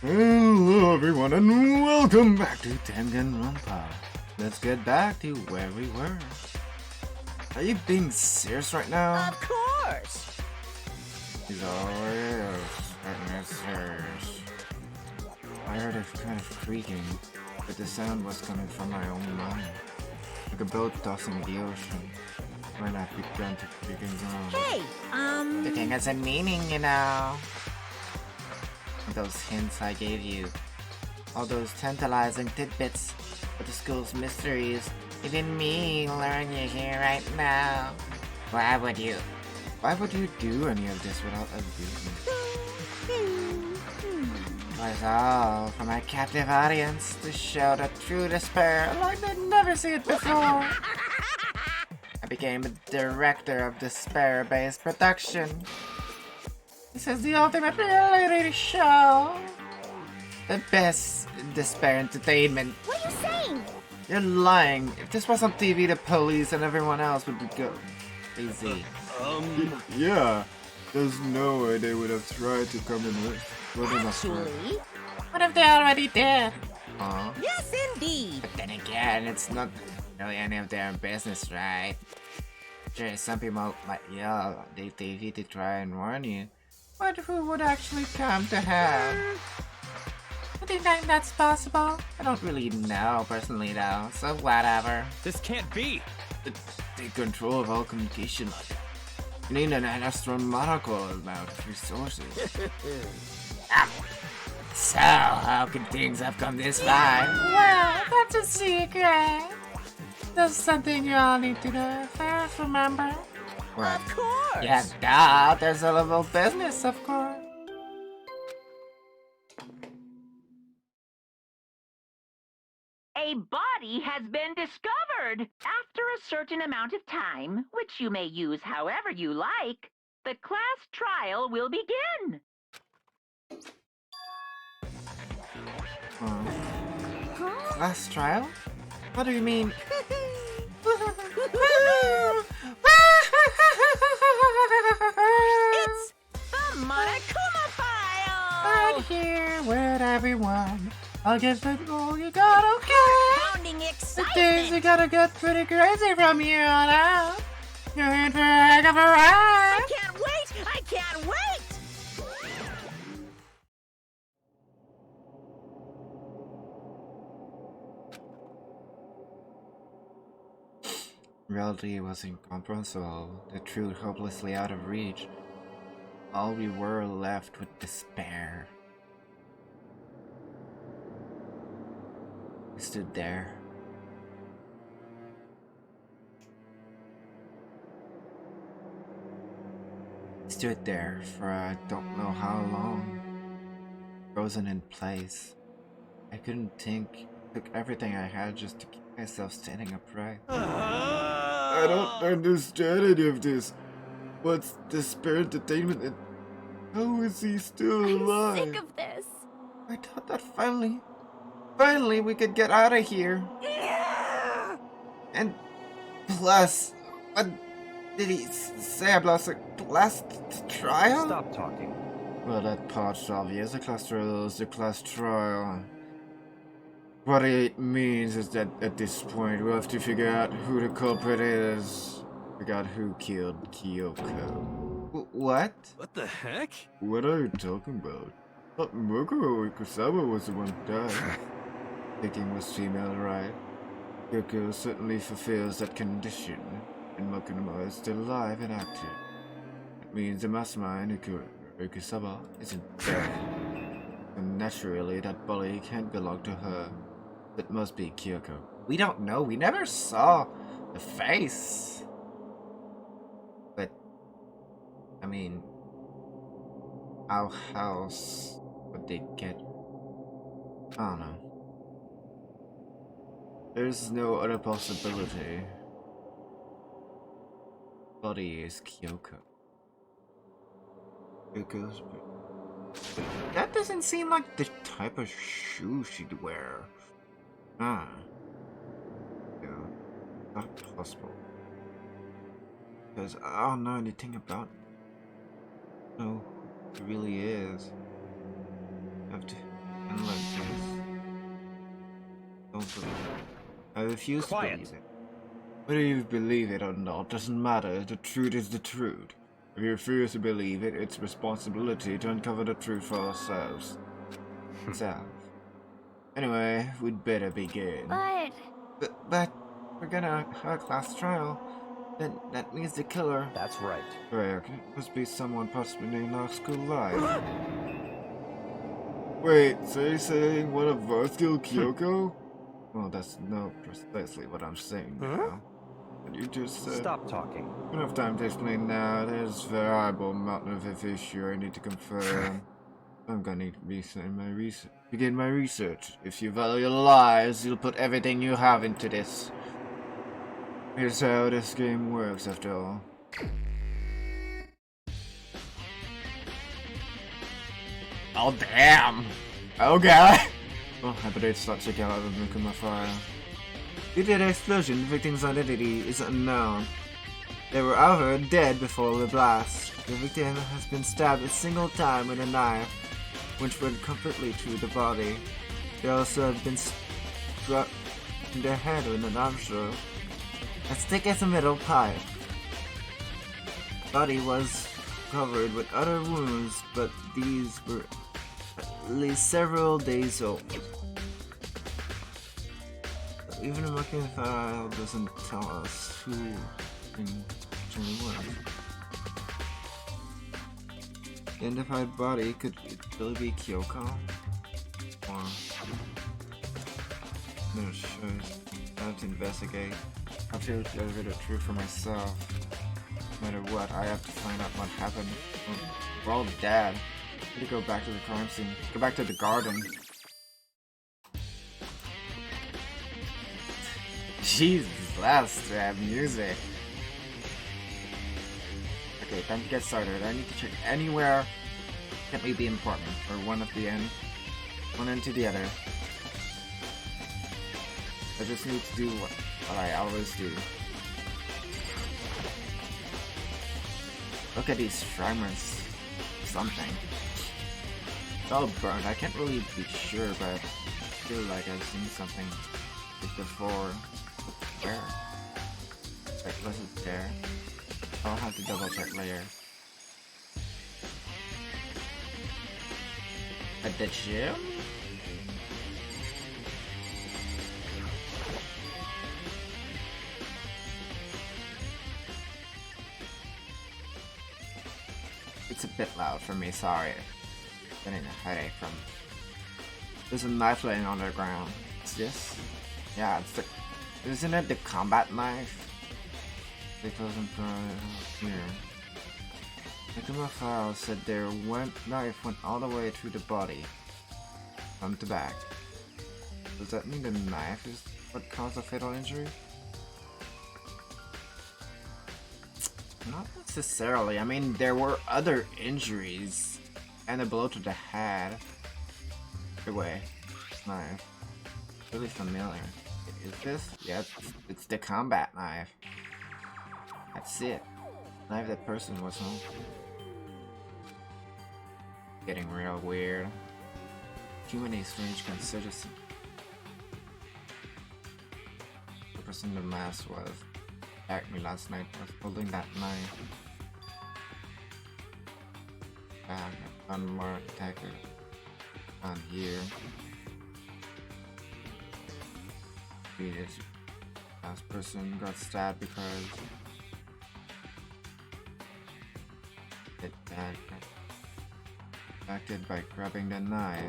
Hello everyone and welcome back to Danganronpa. Let's get back to where we were. Are you being serious right now? Of course! He's always serious. I heard it kind of creaking, but the sound was coming from my own mind. Like a boat tossing in the ocean. When I began to creak and groan. Hey, The thing has a meaning, you know. Those hints I gave you. All those tantalizing tidbits of the school's mysteries. Even me learn you here right now. Why would you do any of this without a reason? It was all for my captive audience to show the true despair like they'd never seen it before. I became the director of despair-based production. This is the ultimate reality show. The best despair entertainment. what are you saying? You're lying. If this was on TV, the police and everyone else would be crazy. Yeah, there's no way they would have tried to come in with. Actually, What if they already did? yes indeed. But then again, it's not really any of their business, right? Sure, some people might yell at the TV to try and warn you. But who would actually come to hell? Do you think that's possible? I don't really know personally though, so whatever. This can't be! Take control of all communication like that. You need an astronomical amount of resources. So, how can things have come this far? Well, that's a secret. That's something you all need to know first, remember? What? Of course! Yeah, duh, there's a little business, of course. A body has been discovered. After a certain amount of time, which you may use however you like, the class trial will begin. Last trial? What do you mean? It's the Monokuma Right file! here with everyone. I'll get the goal you got, okay? Pounding The things excitement! are gonna get pretty crazy from here on out. You're in for a heck of a ride. I can't wait! I can't wait! Reality was incomprehensible, the truth hopelessly out of reach. All we were left with despair. We stood there. Stood there for I don't know how long. Frozen in place. I couldn't think. Took everything I had just to keep myself standing upright. I don't understand any of this. What's despair entertainment and how is he still alive? I'm sick of this! I thought that finally we could get out of here. And plus, what did he say about the last trial? Stop talking. Well, that part's obvious. The class trial is the class trial. What it means is that at this point we'll have to figure out who the culprit is. Figure out who killed Kyoko. What? What the heck? What are you talking about? Thought Moko Ikusawa was the one who died. Thinking was female, right? Kyoko certainly fulfills that condition, and Mokonuma is still alive and active. That means the mastermind, Ikusawa, isn't dead. And naturally, that body can't belong to her. That must be Kyoko. We don't know. We never saw the face. But, I mean, how else would they get? I don't know. There's no other possibility. Body is Kyoko. Kyoko's. That doesn't seem like the type of shoe she'd wear. Ah. Yeah. Not possible. Because I don't know anything about who it really is. I have to Don't believe it. I refuse Quiet. to believe it. Whether you believe it or not doesn't matter. The truth is the truth. If you refuse to believe it, it's responsibility to uncover the truth for ourselves. Anyway, we'd better begin. But we're gonna have a class trial. Then that means the killer. That's right. Correct. It must be someone possibly in our school life. Wait, so you're saying one of us killed Kyoko? Well, that's not precisely what I'm saying now. But you just said... Stop talking. We don't have time to explain now. There's a variable mountain of issue I need to confirm. I'm gonna need to begin my research. If you value your lives, you'll put everything you have into this. Here's how this game works, after all. Oh, damn! Okay! Oh, I better start checking out the look of my file. Due to the explosion, the victim's identity is unknown. They were either dead before the blast. The victim has been stabbed a single time with a knife, which went completely through the body. They also have been struck in the head with an arm stroke, as thick as a metal pipe. The body was covered with other wounds, but these were at least several days old. Even a looking file doesn't tell us who actually was. The identified body could it really be Kyoko? Or no choice. I have to investigate. I have to discover the truth for myself. No matter what, I have to find out what happened. We're all dead. I need to go back to the crime scene. Go back to the garden. Jesus, last rap music. Okay, time to get started. I need to check anywhere that may be important, or one end to the other. I just need to do what I always do. Look at these fragments. Something. It's all burned. I can't really be sure, but I feel like I've seen something like before. Where? Wait, was it there? I'll have to double check later. At the gym? It's a bit loud for me, sorry. Getting a headache from... There's a knife laying on the ground. It's this? Yeah, it's the... Isn't it the combat knife? It doesn't here. Look at my file said their knife went all the way through the body. Front to back. Does that mean the knife is what caused the fatal injury? Not necessarily. I mean, there were other injuries. And a blow to the head. Either way, knife. Really familiar. Is this? Yep, it's the combat knife. That's it. Knife that person was home. Getting real weird. Too many strange consistencies. The person in the mask was attacked me last night. I was holding that knife. Unmarked attacker on here. This last person got stabbed because it acted by grabbing the knife.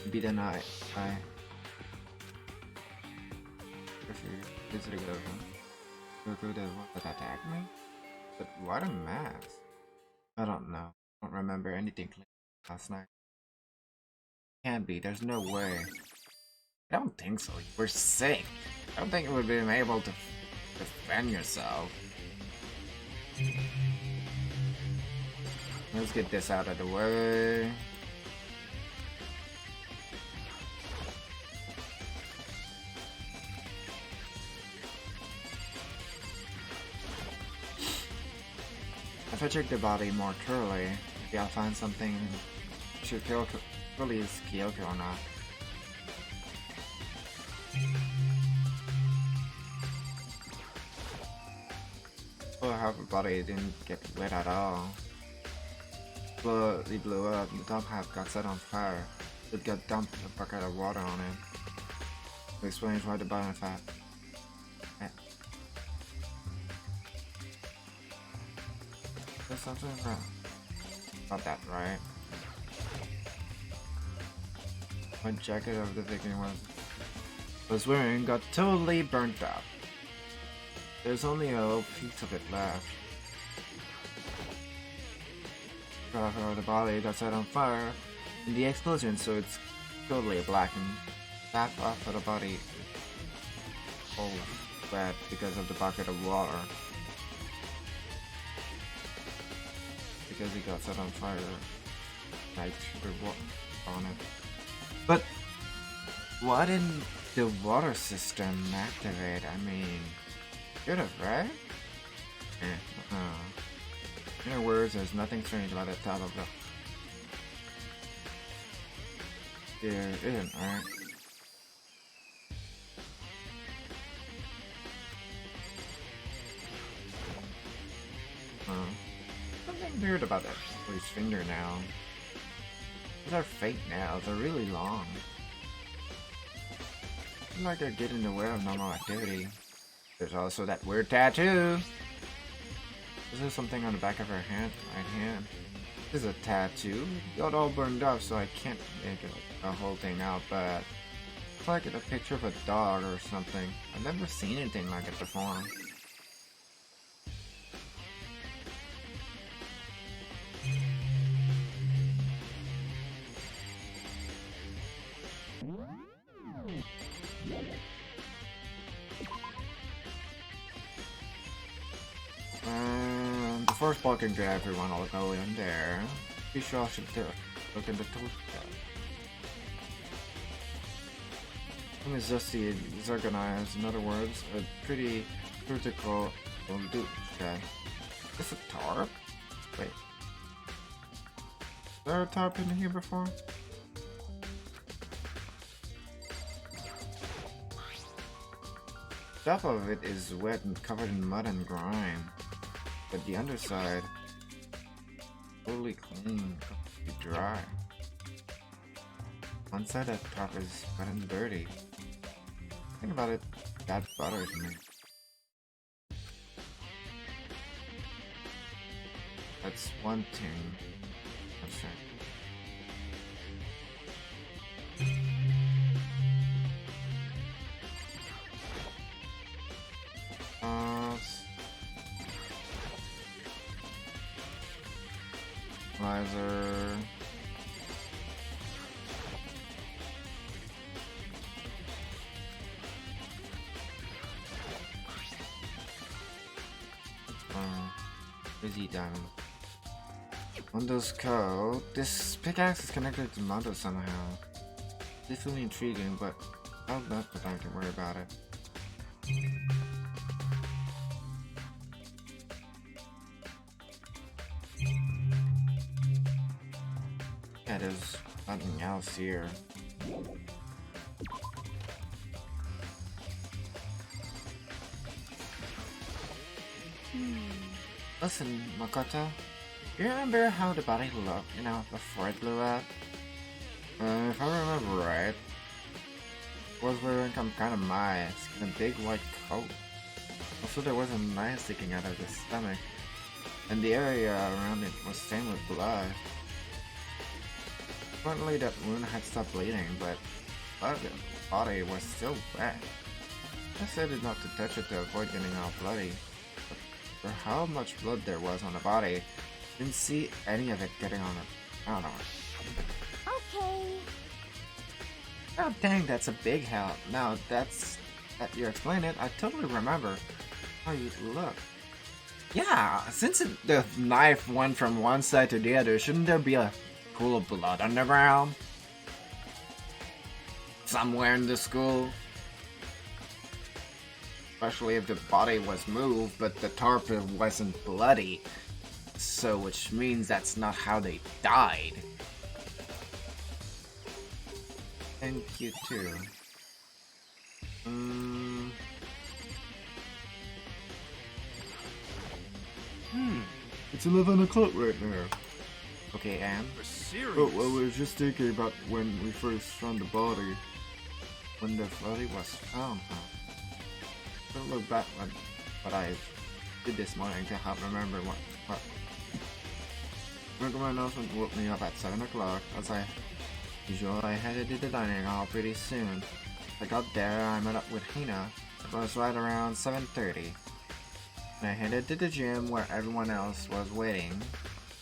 Maybe the knife. This is a good one. Goku that attacked me? But why the mask? I don't know. I don't remember anything last night. Can't be, there's no way. I don't think so. You were sick. I don't think you would have been able to defend yourself. Let's get this out of the way. If I check the body more thoroughly, maybe I'll find something. Should Kyoko really is Kyoko or not? Oh, half the body didn't get wet at all. He blew up, the top half got set on fire. It got dumped with a bucket of water on it. It explains why the bottom fat. There's something about that, right? My jacket of the victim was wearing got totally burnt up. There's only a little piece of it left. Half of the body got set on fire in the explosion, so it's totally blackened. Half of the body is all wet because of the bucket of water. Because he got set on fire, like sugar water on it. But why didn't the water system activate? I mean, should have, right? In other words, there's nothing strange about the top of the... There isn't, right? Something weird about that boy's finger now. These are fake nails, they're really long. Seems like they're getting in the way of normal activity. There's also that weird tattoo! This is something on the back of her hand, right hand. This is a tattoo. It got all burned up, so I can't make it a whole thing out, but it's like a picture of a dog or something. I've never seen anything like it before. The first ball can get everyone all go in there. Be sure I should look in the toast. It's just disorganized, in other words, a pretty critical do. Okay. Is this a tarp? Wait. Was there a tarp in here before? Top of it is wet and covered in mud and grime, but the underside totally clean, completely dry. One side of the top is wet and dirty. Think about it, that bothers me. That's one thing. That's right. Laser. Busy diamond. Mondo's code. This pickaxe is connected to Mondo somehow. Definitely intriguing, but I'll not put time to worry about it. Yeah, there's nothing else here. Listen, Makoto, you remember how the body looked, before it blew up? If I remember right, it was wearing some kind of mask and a big white coat. Also, there was a knife sticking out of the stomach, and the area around it was stained with blood. Apparently that wound had stopped bleeding, but the body was still wet. I said it not to touch it to avoid getting all bloody, but for how much blood there was on the body, didn't see any of it getting on it. I don't know. Okay. Oh dang, that's a big help. Now that you explain it, I totally remember how you look. Yeah, since the knife went from one side to the other, shouldn't there be a pool of blood underground? Somewhere in the school? Especially if the body was moved, but the tarp wasn't bloody. So, which means that's not how they died. Thank you too. It's 11 o'clock right now. Okay, and? For serious? Oh, well, we were just thinking about when we first found the body. When the body was found, huh? Don't look back on what I did this morning to help remember what. My announcement woke me up at 7 o'clock. As usual, I headed to the dining hall pretty soon. I got there, I met up with Hina. It was right around 7:30. I headed to the gym where everyone else was waiting.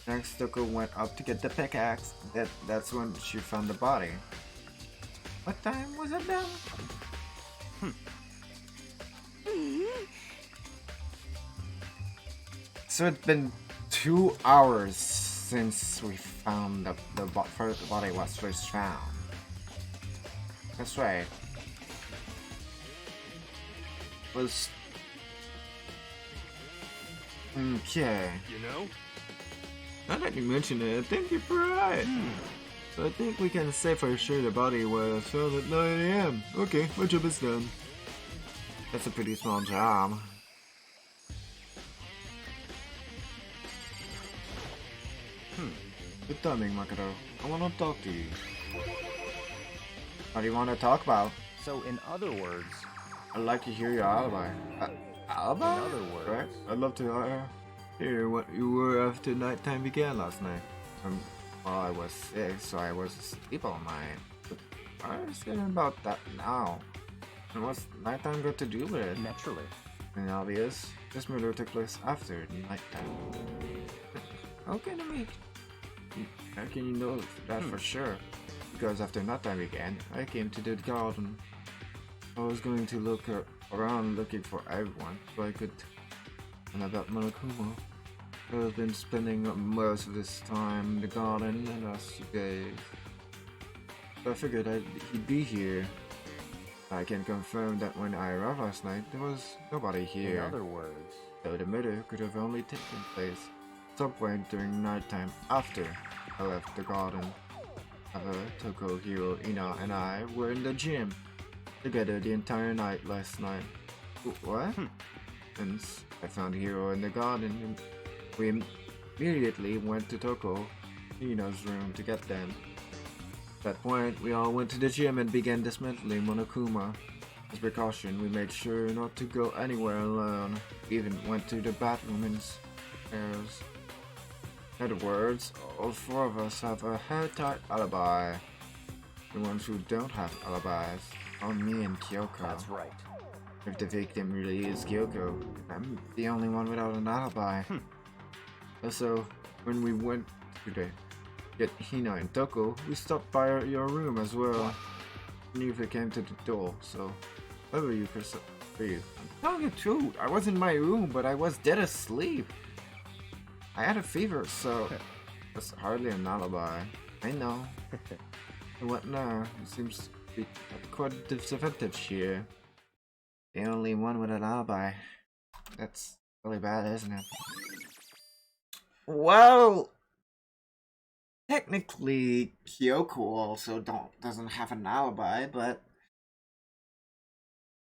Next, Toko went up to get the pickaxe. That's when she found the body. What time was it then? So it's been 2 hours since we found the body was first found. That's right. Was okay. You know? Now that you mention it, I think you're right. So I think we can say for sure the body was found at 9 AM. Okay, my job is done. That's a pretty small job. Good timing, Makoto. I wanna talk to you. What do you wanna talk about? So, in other words, I'd like to hear your alibi. Alibi? In other words. Correct. I'd love to hear what you were after nighttime began last night. Well, I was sick, so I was asleep all night. But I was getting about that now. And what's nighttime got to do with it? naturally. And obvious, this murder took place after nighttime. How can you know that for sure? Because after nighttime began, I came to the garden. I was going to look around looking for everyone, so I could. And about Monokuma, I've been spending most of this time in the garden the last 2 days. So I figured he'd be here. I can confirm that when I arrived last night, there was nobody here. In other words, So the murder could have only taken place some point during nighttime after I left the garden. Toko, Hiro, Ina, and I were in the gym together the entire night last night. What? Since I found Hiro in the garden, we immediately went to Toko, Ina's room to get them. At that point, we all went to the gym and began dismantling Monokuma. As precaution, we made sure not to go anywhere alone. We even went to the bathroom in pairs. In other words, all 4 of us have a hairtight alibi. The ones who don't have alibis are me and Kyoko. that's right. If the victim really is Kyoko, I'm the only one without an alibi. Also, when we went to get Hina and Toko, we stopped by your room as well. Neither came to the door, so where were you for you? I'm telling you the truth, I was in my room, but I was dead asleep. I had a fever, so that's hardly an alibi. I know. What now? It seems to be quite disadvantage here. The only one with an alibi. That's really bad, isn't it? Well, technically, Kyoko also doesn't have an alibi, but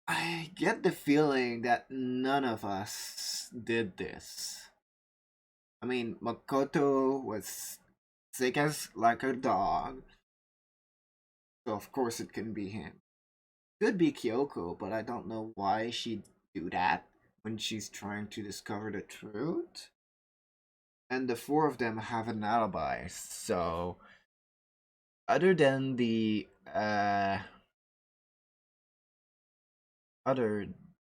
I get the feeling that none of us did this. I mean, Makoto was sick as like a dog, so of course it can be him. Could be Kyoko, but I don't know why she'd do that when she's trying to discover the truth. And the 4 of them have an alibi, so other than the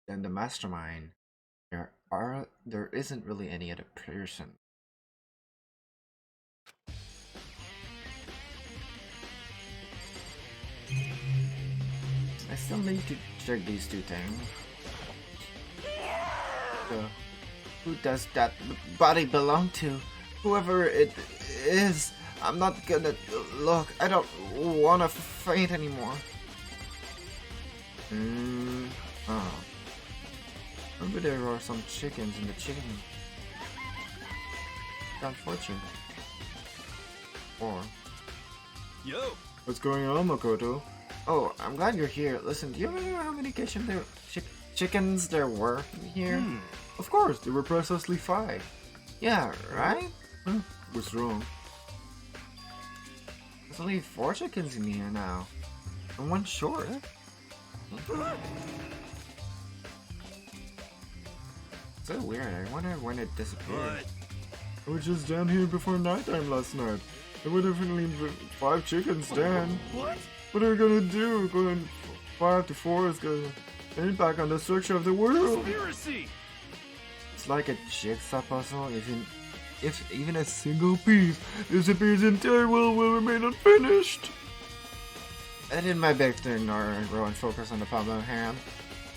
mastermind, there isn't really any other person. I still need to check these 2 things. So, who does that body belong to? Whoever it is, I'm not gonna look. I don't wanna faint anymore. Oh. Remember there are some chickens in the chicken. Unfortunate. Or Yo! what's going on, Makoto? Oh, I'm glad you're here. Listen, do you ever know how many chickens there were here? Of course, there were precisely 5. Yeah, right? What's wrong? There's only 4 chickens in here now. And 1 short. So weird. I wonder when it disappeared. I was just down here before nighttime last night. There were definitely 5 chickens then. What are we gonna do? Going 5 to 4 is gonna impact on the structure of the world. Conspiracy! It's like a jigsaw puzzle. If even a single piece disappears, the entire world will remain unfinished. I did my best to ignore Row and focus on the problem at hand.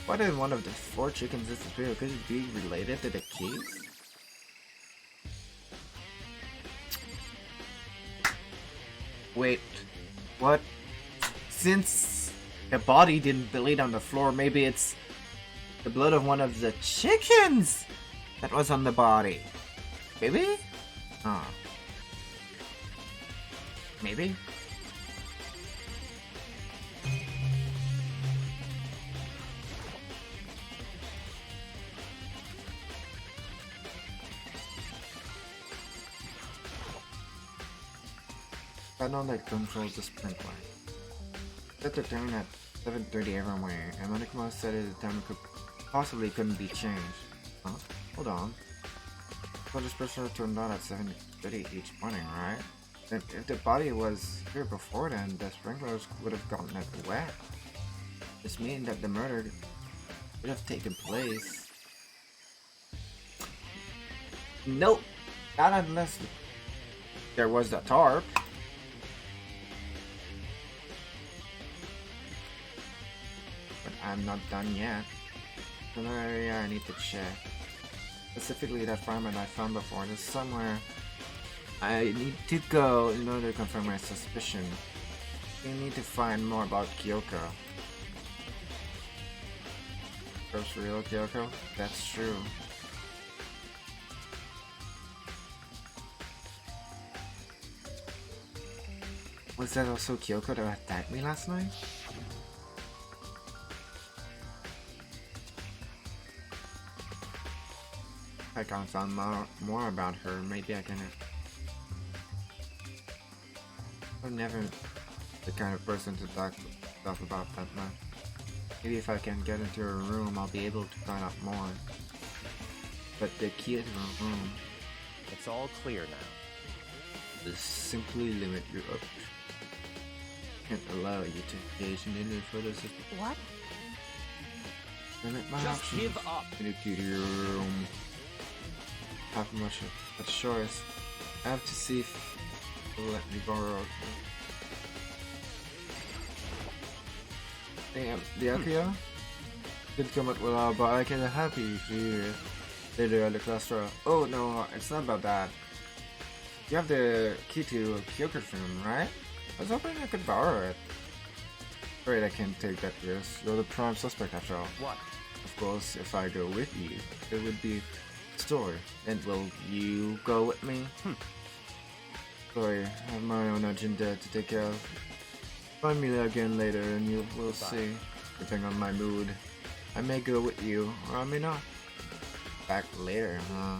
Why did one of the 4 chickens disappear? Could it be related to the case? Wait, what? Since the body didn't bleed on the floor, maybe it's the blood of one of the chickens that was on the body. Maybe? Huh. Maybe? Panel that controls the sprinkler. Set the time at 7:30 everywhere, and Monikmo said the time couldn't be changed. Huh? Hold on. So this pressure turned on at 7:30 each morning, right? Then if the body was here before then, the sprinklers would have gotten it wet. This means that the murder would have taken place. Nope! Not unless there was the tarp. I'm not done yet. Another area I need to check. Specifically that farmland I found before. There's somewhere I need to go in order to confirm my suspicion. We need to find more about Kyoko. First real Kyoko? That's true. Was that also Kyoko that attacked me last night? If I can find more about her, maybe I can. I'm never the kind of person to talk about that much. Maybe if I can get into her room, I'll be able to find out more. But the key to her room It's all clear now. is simply limit your options. Can't allow you to engage in any further system. What? Limit my Just options. give up. In the key to your room. Have much of a choice. I have to see if they'll let me borrow. Damn, the Akio? Did come out well, but I can happy here. Later at the cluster. Oh no, it's not about that. You have the key to Kyoko's room, right? I was hoping I could borrow it. Afraid I can't take that risk. You're the prime suspect after all. What? Of course, if I go with you, it would be story. And will you go with me? Sorry, I have my own agenda to take care of. Find me there again later and you will see. Depending on my mood, I may go with you, or I may not. Back later, huh?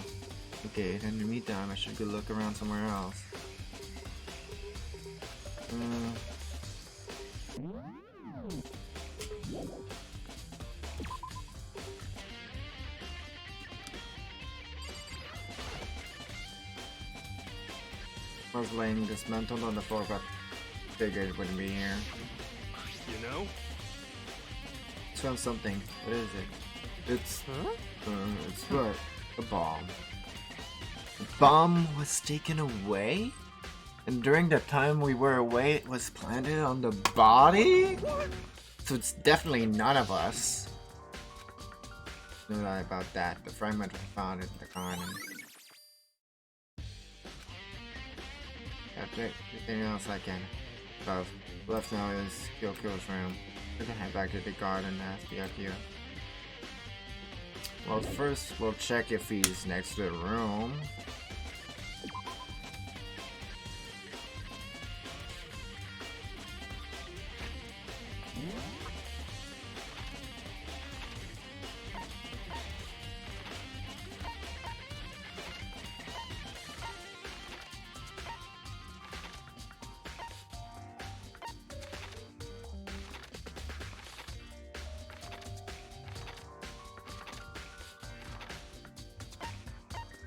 Okay, then in the meantime, I should go look around somewhere else. I was laying dismantled on the floor, but figured it wouldn't be here. You know? I found something. What is it? It's what? A bomb. The bomb was taken away? And during the time we were away, it was planted on the body? So it's definitely none of us. No lie about that. The fragment was found in the garden. Everything else I can above. Left now is Kyoko's room. We can head back to the garden and ask Akio. Well, first we'll check if he's next to the room.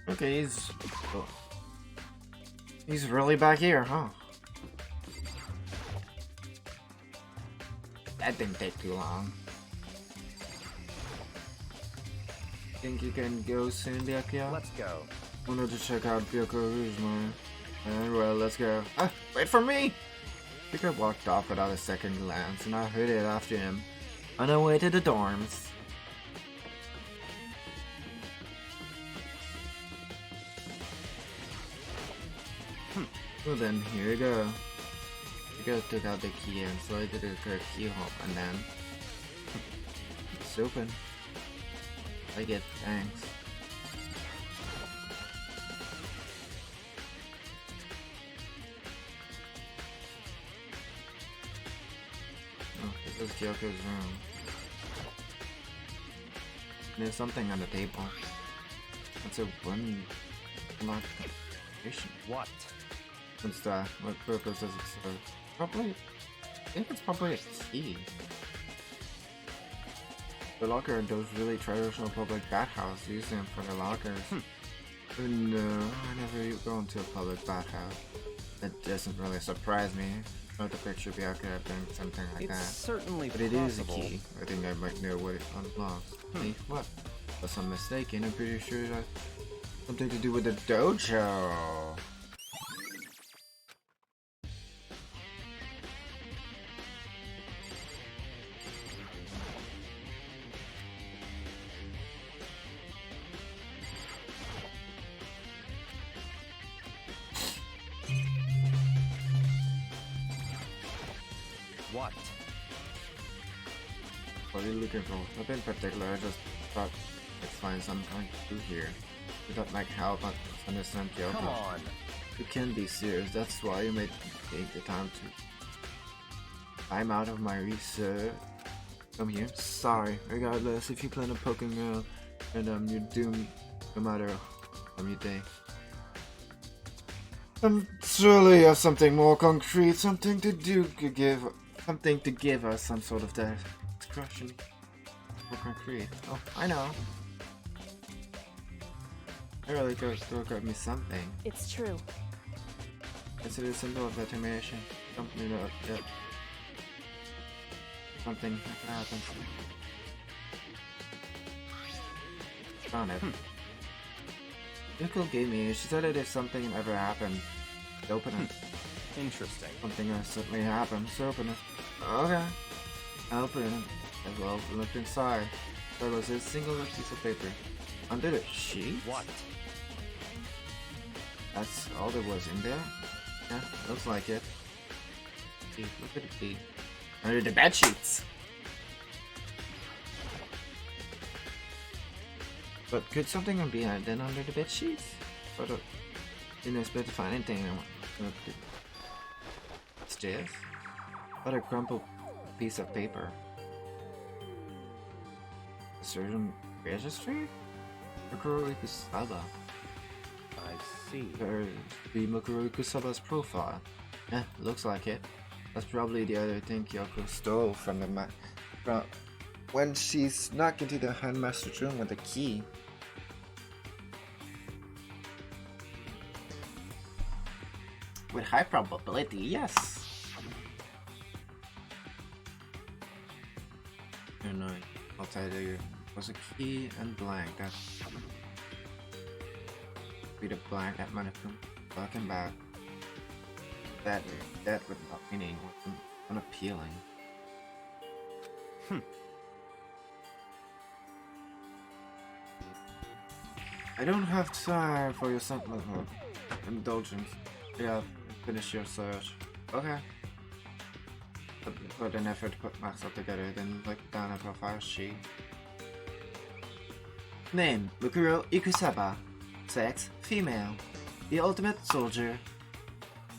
Okay, he's really back here, huh? That didn't take too long. Think you can go soon, Byakuya? Let's go. Wanted to check out Byakuya's mine. And well, let's go. Ah, wait for me! Byakuya walked off without a second glance, and I hurried after him on our way to the dorms. Well then, here we go. Byakuya took out the key and slid to the keyhole, and then it's open. I get thanks. Oh, this is Kyoko's room. There's something on the table. It's a one locked station. What? What's that? What purpose does it serve? Probably. I think it's probably a key. The locker in those really traditional public bathhouses use them for their lockers. No, I never go into a public bathhouse. That doesn't really surprise me. Not the picture of Byakuya have done something like It's that. certainly But it possible. is a key. I think I might know what it unlocks. Hey, what? Unless I'm mistaken, I'm pretty sure that something to do with the dojo. What? What are you looking for? Nothing particular, I just thought I'd find something to do here. Without like help, I understand Kyoko. Come on. You can be serious, that's why you may take the time to I'm out of my research. Come here. Sorry. Regardless, if you plan on poking around and you're doomed no matter what you think. Surely you have something more concrete, something to give us some sort of that expression. More concrete. Oh, I know. I really got me something. It's true. Consider a symbol of determination. Something that something happens. Found it. Yuko gave me. She said that if something ever happened, open it. Interesting. Something has certainly happened, so open it. Okay. I opened it. As well, looked inside. There was a single piece of paper. Under the sheet? What? That's all there was in there? Yeah, looks like it. Gee, look at the key. Under the bed sheets! But could something be hidden under the bed sheets? But didn't expect to find anything. What's this? What a crumpled piece of paper. A certain registry? Mukuro Ikusaba. I see. There's the Mukuro Ikusaba's profile. Yeah, looks like it. That's probably the other thing Kyoko stole from the from when she snuck into the headmaster's room with the key. With high probability, yes. And I'll tell you, was a key and blank. That's be the blank that might have come talking about. That without meaning was unappealing. I don't have time for your indulgence. Yeah, finish your search. Okay. Put an effort to put myself together, then look down a profile sheet. Name, Mukuro Ikusaba. Sex, female. The ultimate soldier.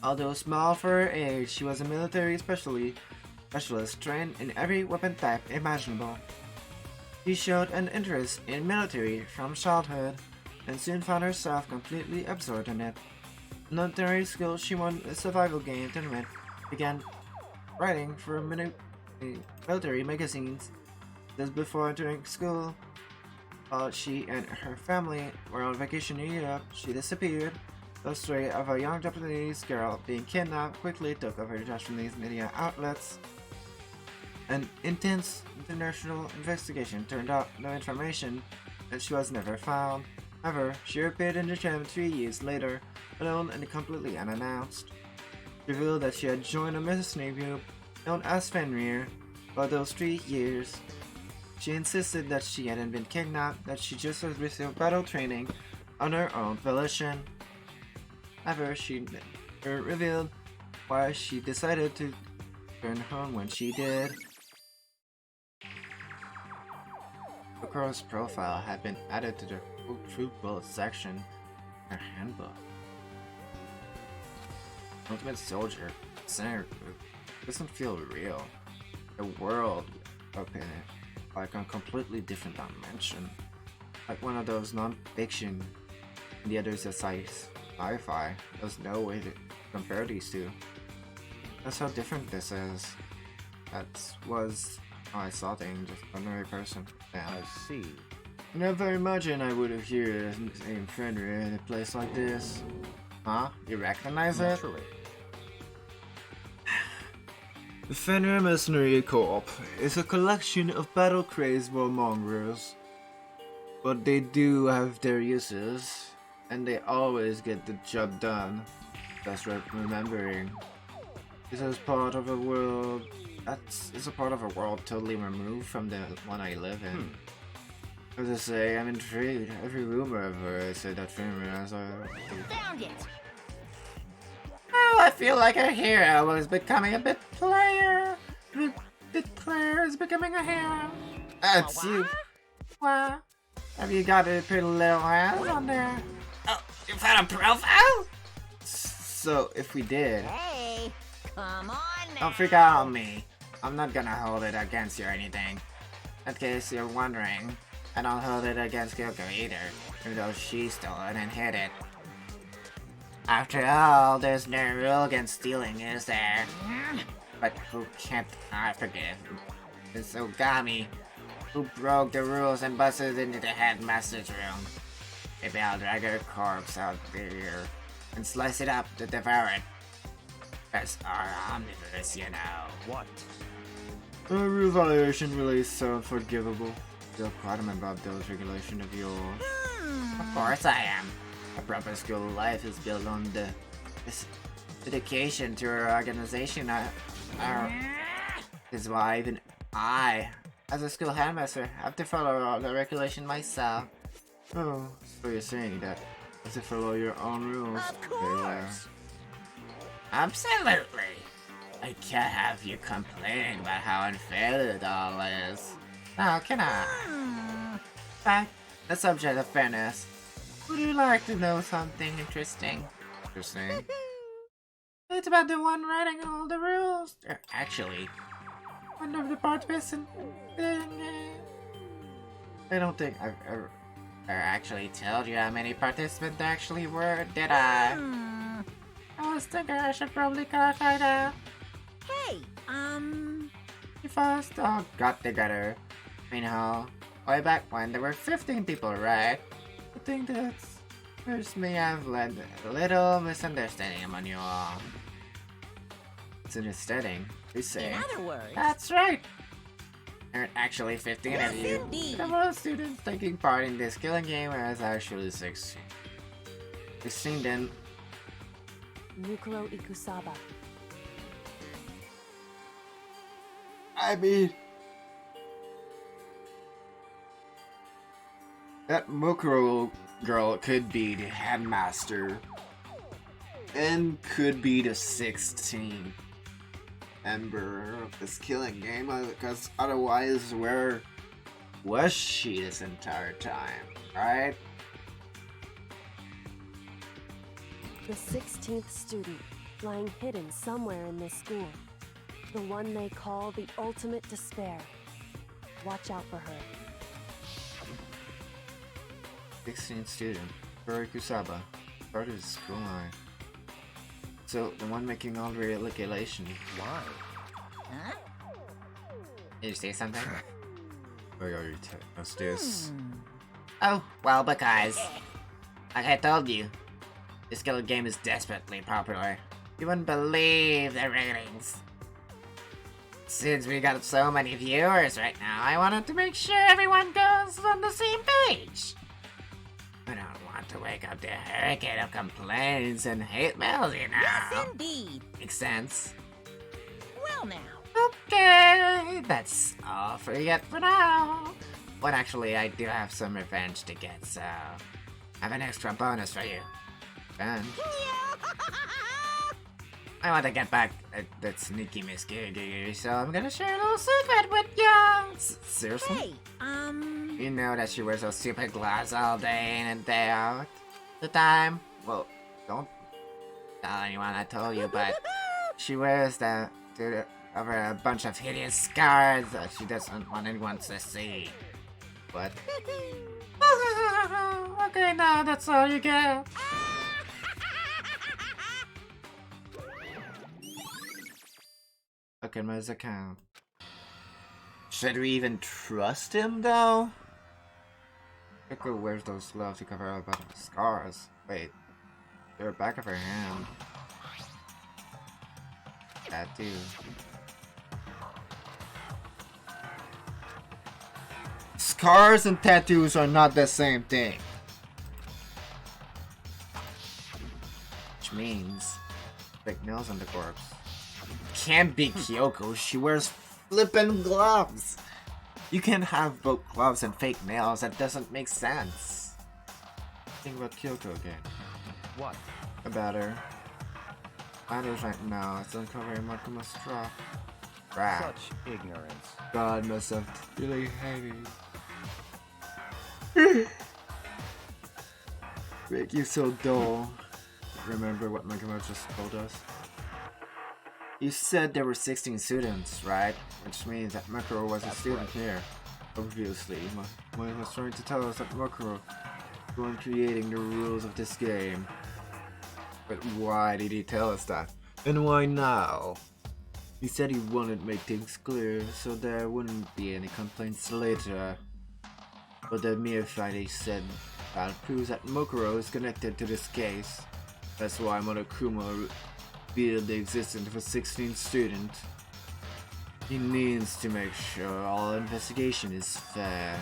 Although small for her age, she was a military specialist trained in every weapon type imaginable. She showed an interest in military from childhood and soon found herself completely absorbed in it. Military school, she won a survival game tournament, began writing for military magazines. Just before entering school, While she and her family were on vacation in Europe, she disappeared. The story of a young Japanese girl being kidnapped quickly took over Japanese media outlets. An intense international investigation turned up no information, and she was never found. However, she appeared in the gym 3 years later, alone and completely unannounced. She revealed that she had joined a mercenary group known as Fenrir. For those 3 years, she insisted that she hadn't been kidnapped, that she just had received battle training on her own volition. However, she never revealed why she decided to return home when she did. The girl's profile had been added to the True Bullet section in her handbook. Ultimate Soldier, Center Group, doesn't feel real. The world up in it, like a completely different dimension. Like one of those non-fiction, and the other is a sci-fi. There's no way to compare these two. That's how different this is. That was how I saw things, just an ordinary person. Yeah. I see. Never imagined I would have heard a name Fenrir in a place like this. Huh? You recognize it? Naturally. The Fenrir Mercenary Corps is a collection of battle-crazed warmongers. But they do have their uses, and they always get the job done. That's worth remembering. This is part of a world it's a part of a world totally removed from the one I live in. As I say, I'm intrigued. Every rumor I've heard said that Fenrir has a... Found it! Oh, I feel like a hero was becoming a bit player. Bit player is becoming a hero. That's you. What? Have you got a pretty little hands on there? Oh, you found a profile? So, if we did... Hey! Come on now! Don't freak out on me. I'm not gonna hold it against you or anything. In case you're wondering, I don't hold it against Kyoko either, even though she stole it and hid it. After all, there's no rule against stealing, is there? But who can't I forgive? It's Ogami, who broke the rules and busted into the headmaster's room. Maybe I'll drag her corpse out there and slice it up to devour it. That's our omnivores, you know. What? A rule violation really is so unforgivable. Feel quite about those regulations of yours. Of course I am. A proper school life is built on this dedication to our organization. This is why even I, as a school headmaster, have to follow all the regulation myself. Oh, so you're saying that you have to follow your own rules? Of course! Absolutely! I can't have you complaining about how unfair it all is. Now, can I? Back the subject of fairness. Would you like to know something interesting? Interesting? It's about the one writing all the rules. Actually, one of the participants. I don't think I've ever actually told you how many participants there actually were, did I? I was thinking I should probably clarify that. Hey, We first all got together. You know, way back when there were 15 people, right? I think that's first may have led a little misunderstanding among you all. Misunderstanding, you say? in other words... That's right! There are actually 15 Yes, of you. indeed. The most students taking part in this killing game is actually 16. 16 then. Mukuro Ikusaba. I mean... That Mukuro girl could be the headmaster. And could be the 16th member of this killing game, because otherwise where was she this entire time, right? The 16th student, lying hidden somewhere in this school. The one they call the ultimate despair. Watch out for her. 16th student, Kusaba, started his school life. So, the one making all the regulation. Why? Huh? Did you say something? Oh, yeah, you tell us this. Oh, well, because, like I told you, this killer game is desperately popular. You wouldn't believe the ratings. Since we got so many viewers right now, I wanted to make sure everyone goes on the same page. I don't want to wake up the hurricane of complaints and hate mails, you know. Yes, indeed. Makes sense. Well, now. Okay, that's all for yet for now. But actually, I do have some revenge to get, so I have an extra bonus for you. And I want to get back at that sneaky Maskyrade, so I'm gonna share a little secret with you. Seriously? Hey, You know that she wears those stupid gloves all day in and day out? The time? Well, don't tell anyone I told you, but she wears that over a bunch of hideous scars that she doesn't want anyone to see. What? Okay, now that's all you get. Look at his account. Should we even trust him, though? Coco wears those gloves to cover up a bunch of scars. Wait, they're back of her hand. Tattoo. Scars and tattoos are not the same thing. Which means fake nails on the corpse. Can't be Kyoko, she wears flippin' gloves. You can't have both gloves and fake nails, that doesn't make sense. Think about Kyoko again. What? About her. Matters right now, it's uncovering Makuma's trap. Such ignorance. God must have really hated Make you so dull. Remember what Makima just told us? You said there were 16 students, right? Which means that Makuro was a student here. Obviously, Moe was trying to tell us that Makuro was the one creating the rules of this game. But why did he tell us that? And why now? He said he wanted to make things clear so there wouldn't be any complaints later. But the mere fact he said that proves that Mokuro is connected to this case. That's why Monokuma revealed the existence of a 16th student. He needs to make sure all investigation is fair.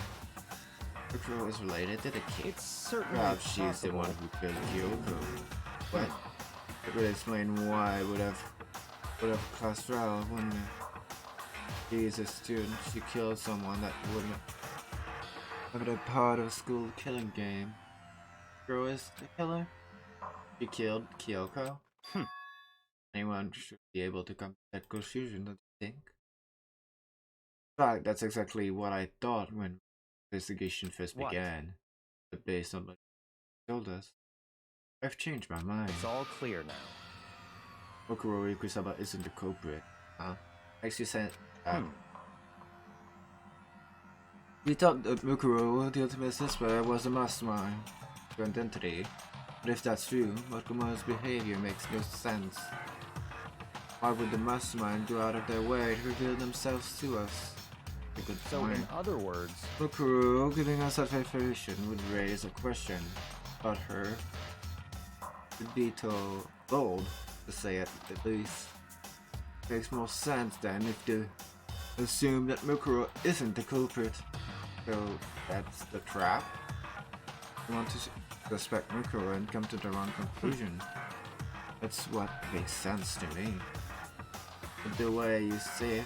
Mokuro is related to the kid. It's certainly Perhaps she's the one who killed Kyoko. But it would explain why it would have class trial, wouldn't it? She's a student, she killed someone that wouldn't have been a part of a school killing game. Girl is the killer? She killed Kyoko? Anyone should be able to come to that conclusion, don't you think? In fact, that's exactly what I thought when the investigation first began. But based on what you told us, I've changed my mind. It's all clear now. Mokuro Ikusaba isn't the culprit, huh? Makes you say We thought that Mokuro, the ultimate suspect, was a mastermind to identity. But if that's true, Mokuma's behavior makes no sense. Why would the mastermind go out of their way to reveal themselves to us? A good So point. in other words, Mokuro giving us that information would raise a question about her. It'd be too bold to say it, at least. Makes more sense then if they assume that Mokuro isn't the culprit. So that's the trap. You want to suspect Mokuro and come to the wrong conclusion. That's what makes sense to me. But the way you say it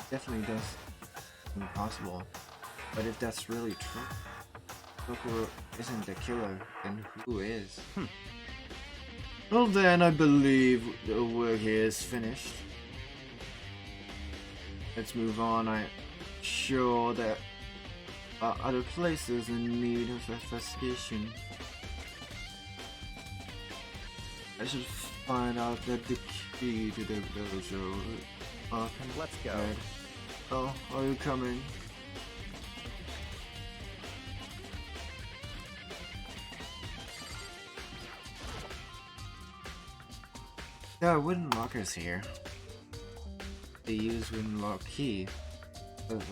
definitely does seem possible. But if that's really true, Mokuro isn't the killer, then who is? Well then, I believe the work here is finished. Let's move on. I'm sure there are other places in need of investigation. I should find out that the key to the dojo. let's go. Oh, are you coming? There are wooden lockers here. They use wooden lock key,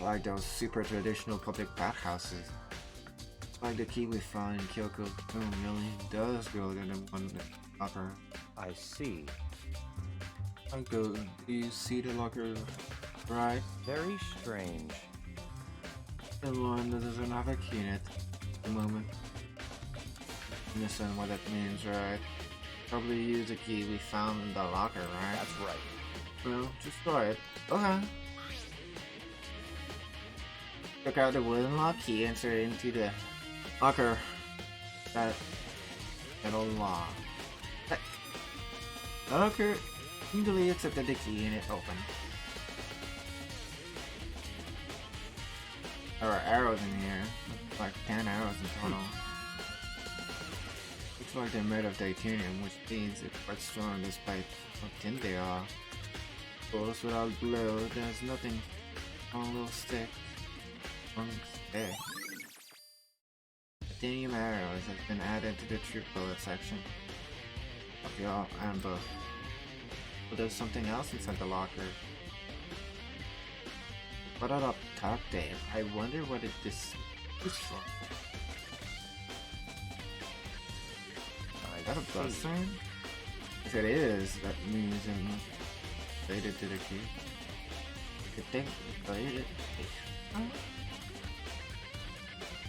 like those super traditional public bathhouses. Like the key we found in Kyoko's room really does go to the one locker. I see. Uncle, do you see the locker right? Very strange. The one that doesn't have a key in it at the moment. You understand what that means, right? Probably use the key we found in the locker, right? That's right. Well, just try it. Okay. Took out the wooden lock key, insert it into the locker. That'll lock. The locker easily accepted the key and it opened. There are arrows in here. Like 10 arrows in total. Looks like they're made of titanium, which means it's quite strong despite how thin they are. Of course, without blow, there's nothing on a little stick. On stick. Titanium arrows have been added to the troop bullet section of your ambush. But there's something else inside the locker. Put it up top, Dave. I wonder what this is for. Is that a plus sign? If it is, that means it must be related to the key. Could they relate it? Huh?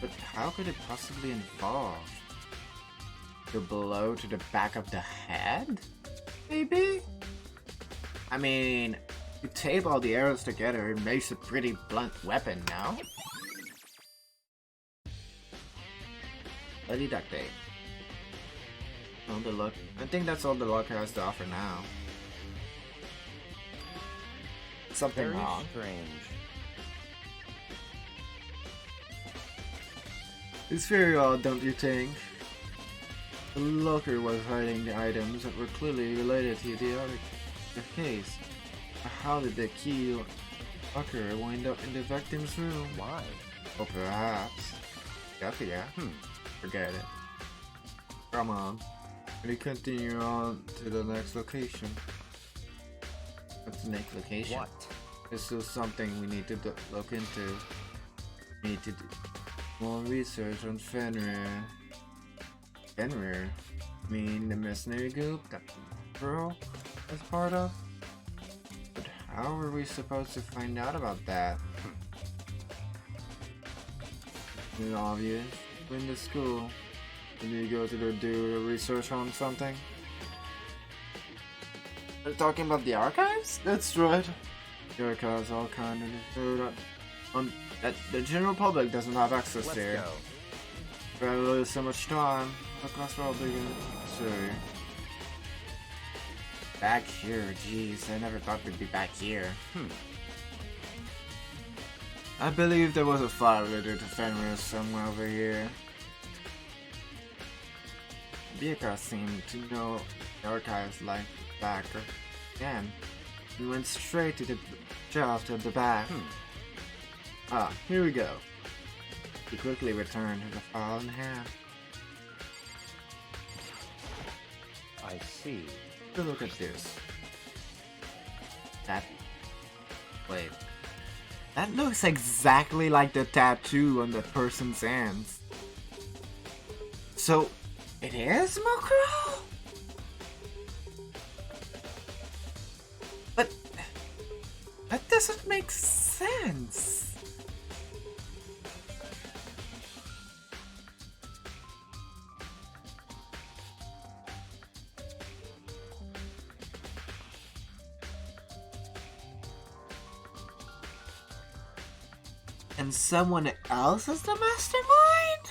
But how could it possibly involve the blow to the back of the head? Maybe? I mean, you tape all the arrows together, it makes a pretty blunt weapon now. Bloody duct tape. All the luck. I think that's all the luck has to offer now. Something Very wrong. strange. It's very odd, don't you think? The locker was hiding the items that were clearly related to the other case. How did the key locker wind up in the victim's room? Why? Or perhaps... yeah. Forget it. Come on. We continue on to the next location. What's the next location? What? There's still something we need to look into. We need to do more research on Fenrir. Fenrir? I mean the mercenary group that girl is part of? But how are we supposed to find out about that? It's obvious. We're in the school. Did you go to do research on something? They're talking about the archives? That's right. The archives all kind of that the general public doesn't have access Let's to. go. Rather lose so much time. Across all big sorry. Back here, jeez, I never thought we'd be back here. I believe there was a file related to Fenrir somewhere over here. Bika seemed to know the archives like back again. We went straight to the shelf at the back. Ah, here we go. He quickly returned to the file in hand. I see. Take a look at this. Wait. That looks exactly like the tattoo on the person's hands. So, it is Mokuro? But that doesn't make sense. And someone else is the mastermind?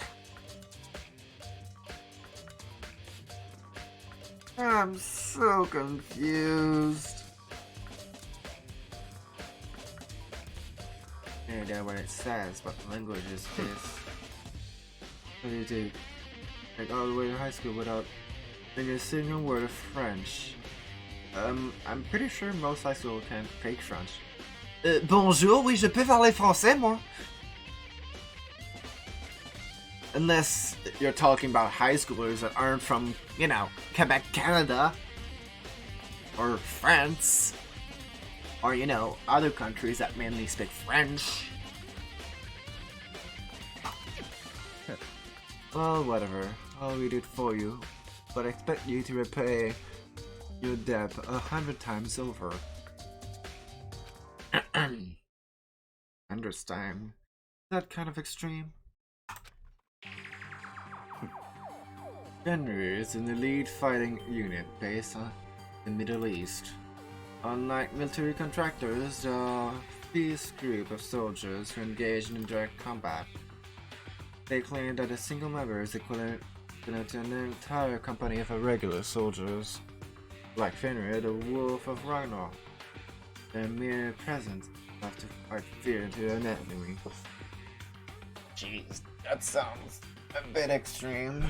I'm so confused. I don't know what it says, but language is this. What do you do? Like all the way to high school without saying a single word of French. I'm pretty sure most high school can speak French. Bonjour, oui, je peux parler français, moi. Unless you're talking about high schoolers that aren't from, you know, Quebec, Canada. Or France. Or, you know, other countries that mainly speak French. Well, whatever. I'll read it for you, but I expect you to repay your debt 100 times over. Understand? That kind of extreme? Fenrir is an elite fighting unit based on the Middle East. Unlike military contractors, this group of soldiers who engage in direct combat. They claim that a single member is equivalent to an entire company of regular soldiers. Like Fenrir, the Wolf of Ragnarok. Their mere presence enough to fight fear to an enemy. Jeez, that sounds a bit extreme.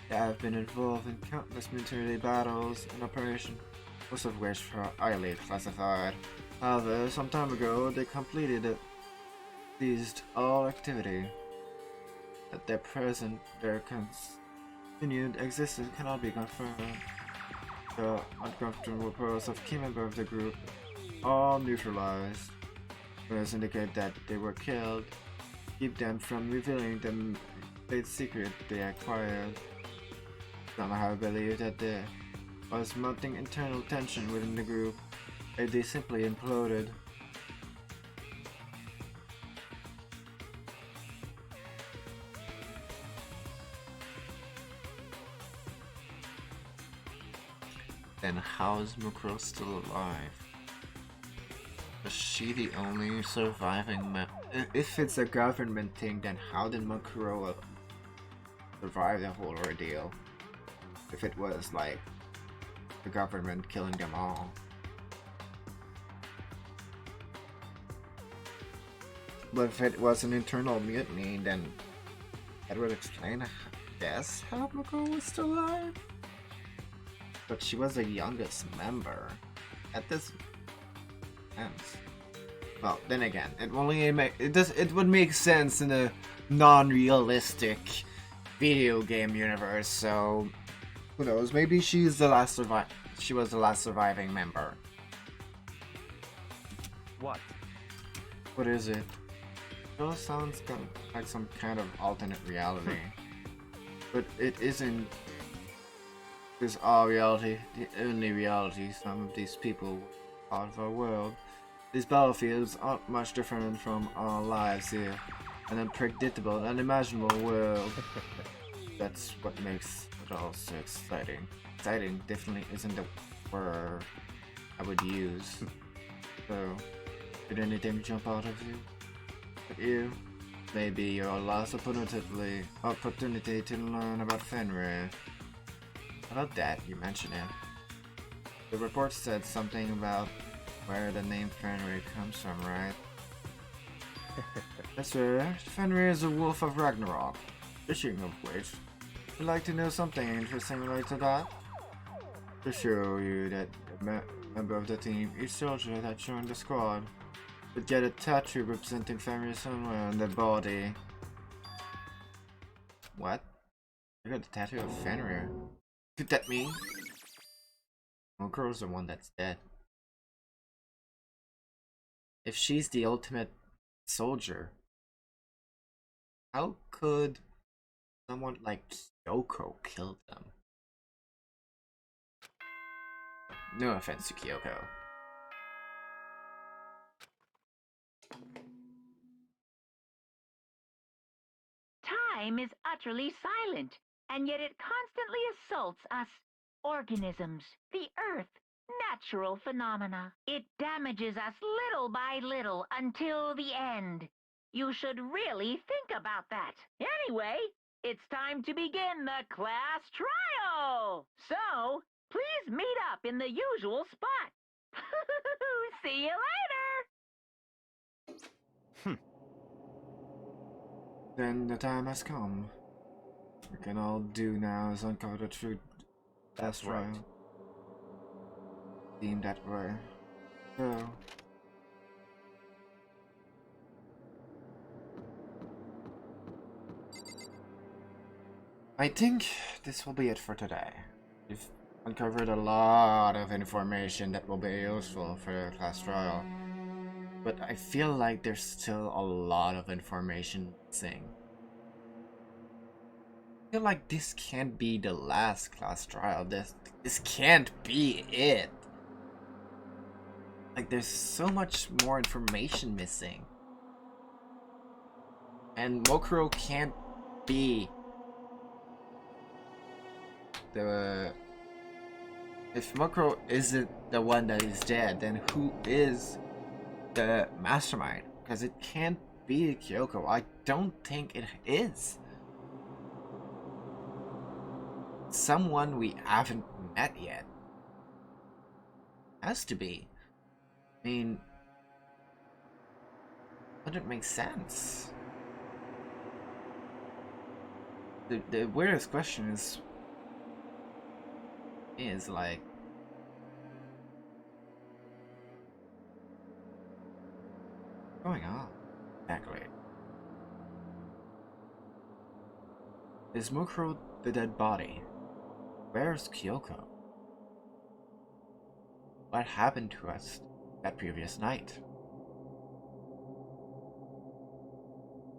They have been involved in countless military battles and operations, most of which are highly classified. However, some time ago, they ceased all activity. At their continued existence cannot be confirmed. The unconfirmed reports of key members of the group all neutralized. Rumors indicate that they were killed. Keep them from revealing the state secret they acquired. Some have believed that there was mounting internal tension within the group, and they simply imploded. Then how is Mukuro still alive? Was she the only surviving If it's a government thing, then how did Mukuro survive the whole ordeal? If it was like the government killing them all. But if it was an internal mutiny, then that would explain, I guess, how Mukuro was still alive. But she was the youngest member. At this sense. Well, then again, it would make sense in a non-realistic video game universe. So who knows? Maybe she was the last surviving member. What? What is it? It all sounds like some kind of alternate reality. But it isn't. It's our reality, the only reality. Some of these people are part of our world. These battlefields aren't much different from our lives here. An unpredictable, unimaginable world. That's what makes it all so exciting. Exciting definitely isn't the word I would use. So, did anything jump out of you? At you? Maybe your last opportunity to learn about Fenrir. About that, you mentioned it. The report said something about where the name Fenrir comes from, right? Yes, sir. Fenrir is a wolf of Ragnarok. Speaking of which, would you like to know something interesting related to that? To show you that a member of the team, each soldier that joined the squad, would get a tattoo representing Fenrir somewhere on their body. What? I got the tattoo of Fenrir. Could that mean? Mukuro's the one that's dead. If she's the ultimate soldier, how could someone like Kyoko kill them? No offense to Kyoko. Time is utterly silent, and yet it constantly assaults us, organisms, the earth, natural phenomena. It damages us little by little until the end. You should really think about that. Anyway, it's time to begin the class trial. So, please meet up in the usual spot. See you later. Then the time has come. What we can all do now is uncover the truth. That's right. Deemed that way. So, I think this will be it for today. We've uncovered a lot of information that will be useful for the class trial. But I feel like there's still a lot of information missing. I feel like this can't be the last class trial. This can't be it. Like, there's so much more information missing. And Mokuro can't be the... If Mokuro isn't the one that is dead, then who is the mastermind? Because it can't be Kyoko. I don't think it is. Someone we haven't met yet. Has to be. I mean, wouldn't make sense. The weirdest question is like, what's going on exactly? Is Mukuro the dead body? Where's Kyoko? What happened to us that previous night?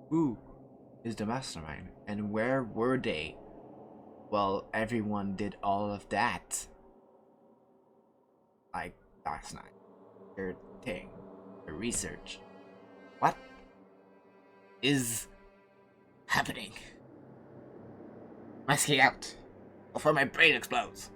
Who is the mastermind, and where were they while everyone did all of that? Like last night, their thing, their research. What is happening? Masking out before my brain explodes.